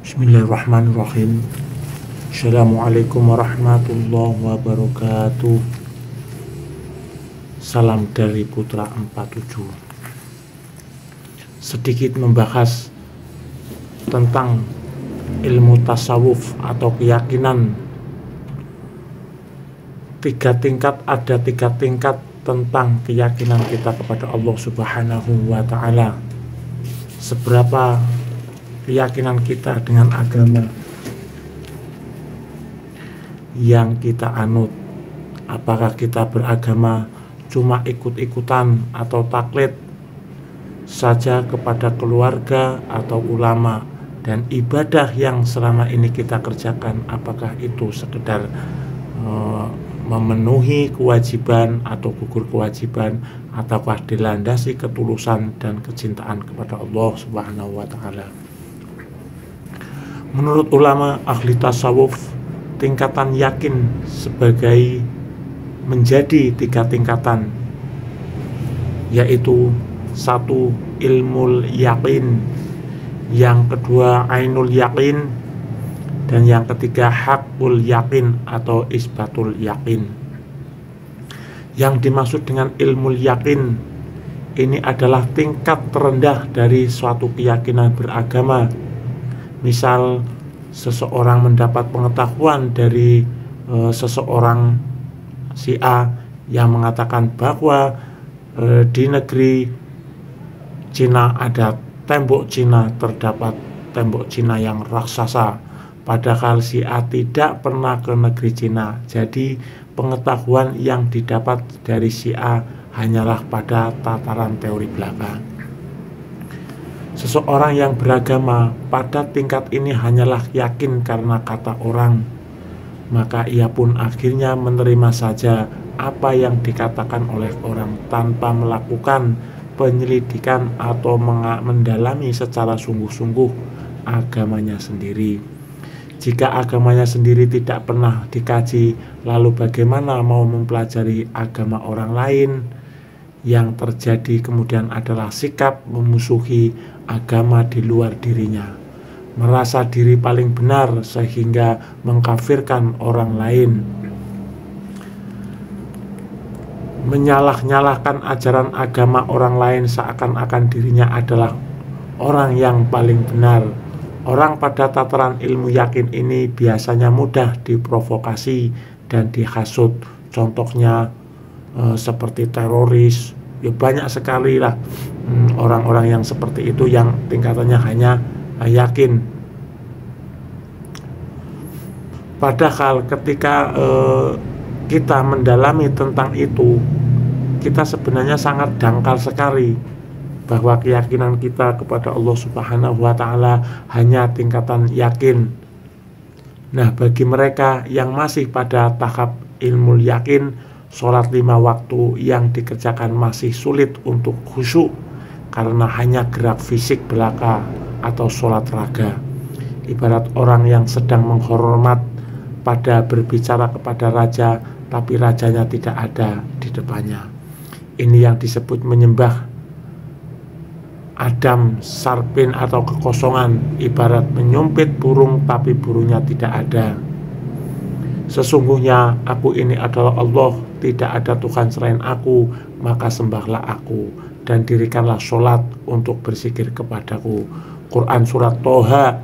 Bismillahirrahmanirrahim. Assalamualaikum warahmatullahi wabarakatuh. Salam dari Putra 47. Sedikit membahas tentang ilmu tasawuf atau keyakinan. Ada tiga tingkat tentang keyakinan kita kepada Allah Subhanahu wa Ta'ala. Seberapa keyakinan kita dengan agama yang kita anut. Apakah kita beragama cuma ikut-ikutan atau taklid saja kepada keluarga atau ulama, dan ibadah yang selama ini kita kerjakan apakah itu sekedar memenuhi kewajiban atau gugur kewajiban, ataukah dilandasi ketulusan dan kecintaan kepada Allah Subhanahu wa Ta'ala. Menurut ulama ahli tasawuf, tingkatan yakin sebagai menjadi tiga tingkatan, yaitu satu, ilmul yakin, yang kedua ainul yakin, dan yang ketiga hakul yakin atau isbatul yakin. Yang dimaksud dengan ilmul yakin ini adalah tingkat terendah dari suatu keyakinan beragama. Misal seseorang mendapat pengetahuan dari seseorang si A yang mengatakan bahwa di negeri Cina ada tembok Cina, terdapat tembok Cina yang raksasa, padahal si A tidak pernah ke negeri Cina. Jadi pengetahuan yang didapat dari si A hanyalah pada tataran teori belaka. Seseorang yang beragama pada tingkat ini hanyalah yakin karena kata orang, maka ia pun akhirnya menerima saja apa yang dikatakan oleh orang tanpa melakukan penyelidikan atau mendalami secara sungguh-sungguh agamanya sendiri. Jika agamanya sendiri tidak pernah dikaji, lalu bagaimana mau mempelajari agama orang lain? Yang terjadi kemudian adalah sikap memusuhi agama di luar dirinya, merasa diri paling benar sehingga mengkafirkan orang lain, menyalah-nyalahkan ajaran agama orang lain seakan-akan dirinya adalah orang yang paling benar. Orang pada tataran ilmu yakin ini biasanya mudah diprovokasi dan dihasut. Contohnya seperti teroris, ya banyak sekali lah orang-orang yang seperti itu yang tingkatannya hanya yakin. Padahal ketika kita mendalami tentang itu, kita sebenarnya sangat dangkal sekali bahwa keyakinan kita kepada Allah Subhanahu wa Ta'ala hanya tingkatan yakin. Nah, bagi mereka yang masih pada tahap ilmu yakin, sholat 5 waktu yang dikerjakan masih sulit untuk khusyuk karena hanya gerak fisik belaka atau sholat raga. Ibarat orang yang sedang menghormat pada berbicara kepada raja, tapi rajanya tidak ada di depannya. Ini yang disebut menyembah adam sarpin atau kekosongan, ibarat menyumpit burung tapi burungnya tidak ada. Sesungguhnya aku ini adalah Allah, tidak ada Tuhan selain aku, maka sembahlah aku dan dirikanlah sholat untuk berzikir kepadaku. Quran surat Toha.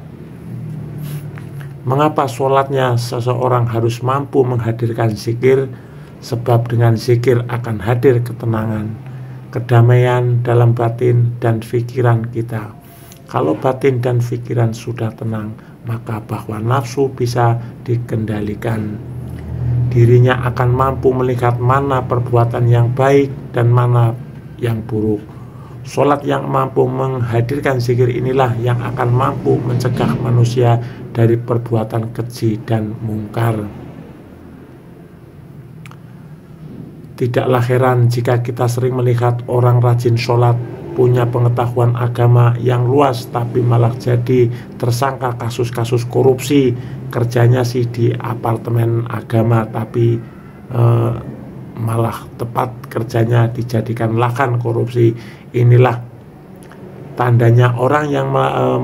Mengapa sholatnya seseorang harus mampu menghadirkan zikir? Sebab dengan zikir akan hadir ketenangan, kedamaian dalam batin dan pikiran kita. Kalau batin dan pikiran sudah tenang, maka bahwa nafsu bisa dikendalikan. Dirinya akan mampu melihat mana perbuatan yang baik dan mana yang buruk. Sholat yang mampu menghadirkan zikir inilah yang akan mampu mencegah manusia dari perbuatan keji dan mungkar. Tidaklah heran jika kita sering melihat orang rajin sholat, punya pengetahuan agama yang luas, tapi malah jadi tersangka kasus-kasus korupsi. Kerjanya sih di apartemen agama, tapi malah tepat kerjanya dijadikan lahan korupsi. Inilah Tandanya orang yang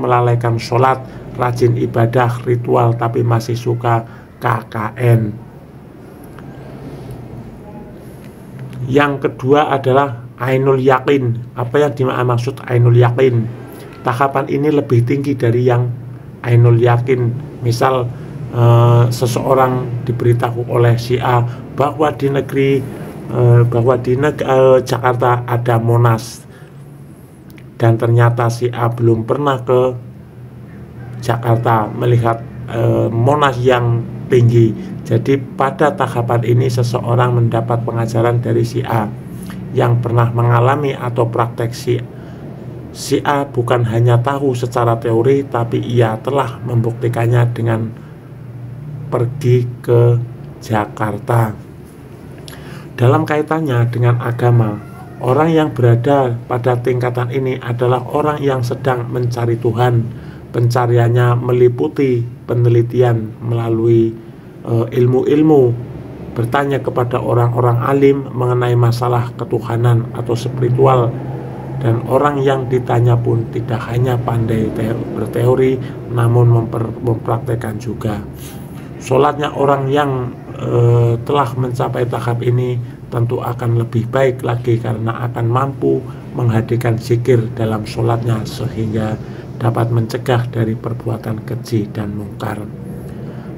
melalaikan sholat, rajin ibadah ritual tapi masih suka KKN. Yang kedua adalah ainul yakin. Apa yang dimaksud ainul yakin? Tahapan ini lebih tinggi dari yang ainul yakin. Misal seseorang diberitahu oleh si A bahwa di Jakarta ada Monas, dan ternyata si A belum pernah ke Jakarta melihat Monas yang tinggi. Jadi pada tahapan ini seseorang mendapat pengajaran dari si A yang pernah mengalami atau praktek. Si A bukan hanya tahu secara teori, tapi ia telah membuktikannya dengan pergi ke Jakarta. Dalam kaitannya dengan agama, orang yang berada pada tingkatan ini adalah orang yang sedang mencari Tuhan. Pencariannya meliputi penelitian melalui ilmu-ilmu, bertanya kepada orang-orang alim mengenai masalah ketuhanan atau spiritual. Dan orang yang ditanya pun tidak hanya pandai berteori, namun mempraktekkan juga. Sholatnya orang yang telah mencapai tahap ini tentu akan lebih baik lagi karena akan mampu menghadirkan zikir dalam sholatnya sehingga dapat mencegah dari perbuatan keji dan mungkar.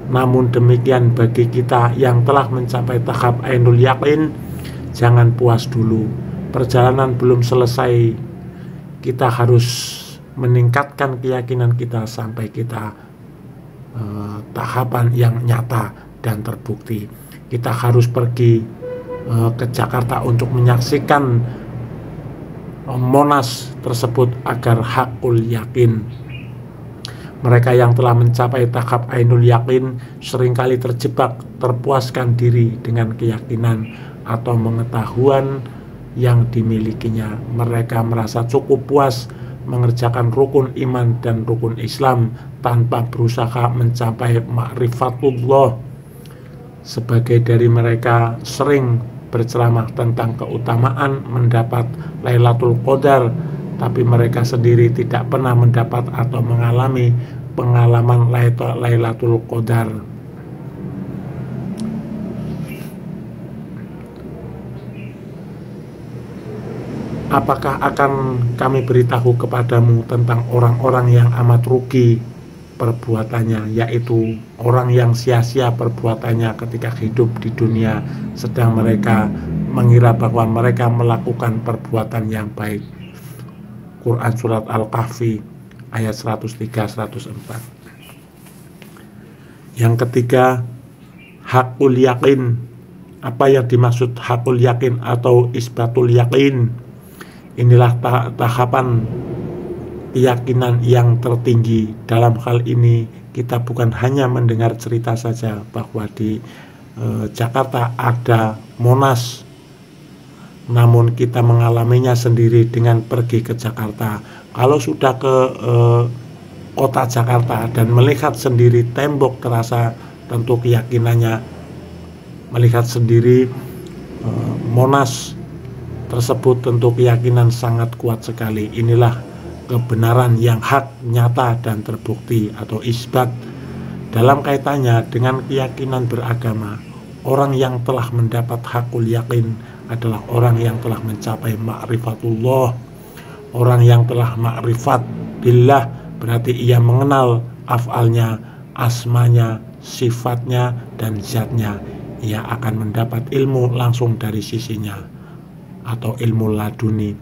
Namun demikian, bagi kita yang telah mencapai tahap ainul yakin, jangan puas dulu. Perjalanan belum selesai. Kita harus meningkatkan keyakinan kita sampai kita tahapan yang nyata dan terbukti. Kita harus pergi ke Jakarta untuk menyaksikan Monas tersebut agar hakul yakin. Mereka yang telah mencapai tahap ainul yakin seringkali terjebak, terpuaskan diri dengan keyakinan atau pengetahuan yang dimilikinya. Mereka merasa cukup puas mengerjakan rukun iman dan rukun Islam tanpa berusaha mencapai ma'rifatullah. Sebagai dari mereka sering berceramah tentang keutamaan mendapat Lailatul Qadar, tapi mereka sendiri tidak pernah mendapat atau mengalami pengalaman Lailatul Qadar. Apakah akan kami beritahu kepadamu tentang orang-orang yang amat rugi perbuatannya, yaitu orang yang sia-sia perbuatannya ketika hidup di dunia, sedang mereka mengira bahwa mereka melakukan perbuatan yang baik. Quran Surat Al-Kahfi ayat 103-104. Yang ketiga, hakul yakin. Apa yang dimaksud hakul yakin atau isbatul yakin? Inilah tahapan keyakinan yang tertinggi. Dalam hal ini kita bukan hanya mendengar cerita saja bahwa di Jakarta ada Monas, namun kita mengalaminya sendiri dengan pergi ke Jakarta. Kalau sudah ke kota Jakarta dan melihat sendiri tembok terasa, tentu keyakinannya melihat sendiri Monas tersebut tentu keyakinan sangat kuat sekali. Inilah kebenaran yang hak, nyata dan terbukti atau isbat. Dalam kaitannya dengan keyakinan beragama, orang yang telah mendapat hakul yakin adalah orang yang telah mencapai ma'rifatullah. Orang yang telah ma'rifat billah berarti ia mengenal af'alnya, asmanya, sifatnya dan zatnya. Ia akan mendapat ilmu langsung dari sisinya atau ilmu laduni.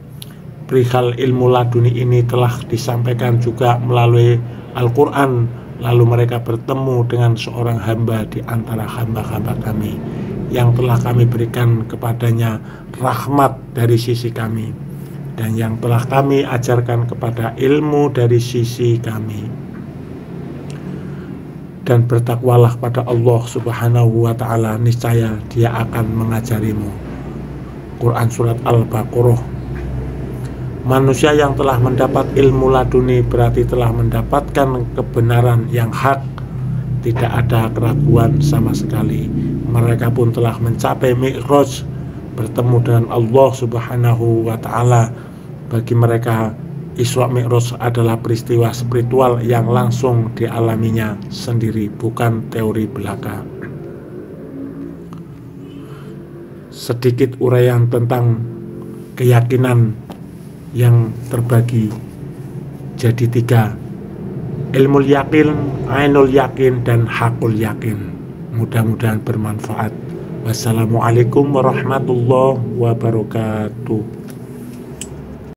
Perihal ilmu laduni ini telah disampaikan juga melalui Al-Quran. Lalu mereka bertemu dengan seorang hamba di antara hamba-hamba kami yang telah kami berikan kepadanya rahmat dari sisi kami, dan yang telah kami ajarkan kepada ilmu dari sisi kami. Dan bertakwalah pada Allah Subhanahu wa ta'ala, niscaya Dia akan mengajarimu. Quran Surat Al-Baqarah. Manusia yang telah mendapat ilmu laduni berarti telah mendapatkan kebenaran yang hak, tidak ada keraguan sama sekali. Mereka pun telah mencapai Mi'raj, bertemu dengan Allah Subhanahu wa ta'ala. Bagi mereka Isra Mi'raj adalah peristiwa spiritual yang langsung dialaminya sendiri, bukan teori belaka. Sedikit uraian tentang keyakinan yang terbagi jadi 3: ilmul yakin, ainul yakin, dan hakul yakin. Mudah-mudahan bermanfaat. Wassalamualaikum warahmatullahi wabarakatuh.